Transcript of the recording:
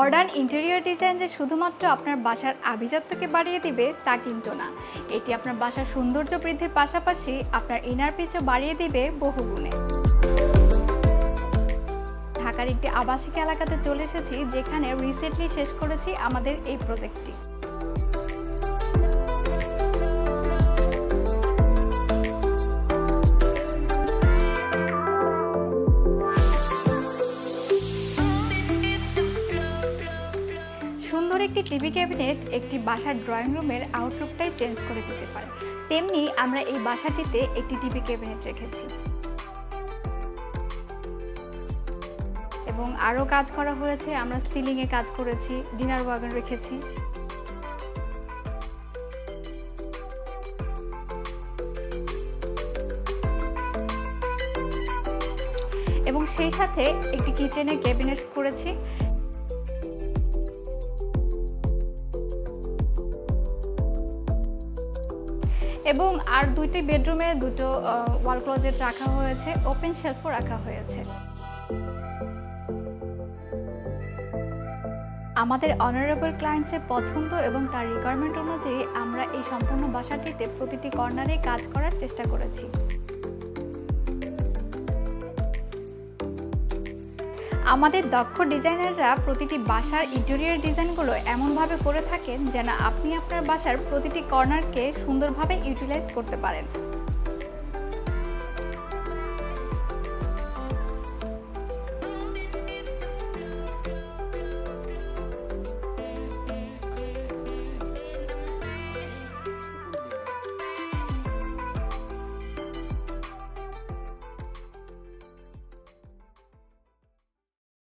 Modern interior design যে শুধুমাত্র আপনার বাসার আভিজাত্যকে বাড়িয়ে দিবে তা কিন্তু না, এটি আপনার বাসার সৌন্দর্য বৃদ্ধির পাশাপাশি আপনার ইনার পিচও বাড়িয়ে দিবে বহুগুণে। ঢাকার একটি আবাসিক এলাকাতে চলে এসেছি, যেখানে রিসেন্টলি শেষ করেছি আমাদের এই প্রজেক্টটি। সুন্দর একটি টিভি ক্যাবিনেট একটি বাসার ড্রয়িং রুমের আউটলুকটাই চেঞ্জ করে দিতে পারে। তেমনি আমরা এই বাসাটিতে একটি টিভি ক্যাবিনেট রেখেছি এবং আরও কাজ করা হয়েছে। আমরা সিলিংয়ে কাজ করেছি, ডিনার ওয়াগন রেখেছি। এবং সেই সাথে একটি কিচেনে ক্যাবিনেটস করেছি। এবং আর দুইটি বেডরুমে দুটো ওয়াল ক্লোজেট রাখা হয়েছে, ওপেন শেলফও রাখা হয়েছে। আমাদের অনারেবল ক্লায়েন্টসের পছন্দ এবং তার রিকোয়ারমেন্ট অনুযায়ী আমরা এই সম্পূর্ণ বাসাটিতে প্রতিটি কর্নারে কাজ করার চেষ্টা করেছি। আমাদের দক্ষ ডিজাইনাররা প্রতিটি বাসার ইন্টেরিয়র ডিজাইনগুলো এমনভাবে করে থাকেন যেন আপনি আপনার বাসার প্রতিটি কর্নারকে সুন্দরভাবে ইউটিলাইজ করতে পারেন।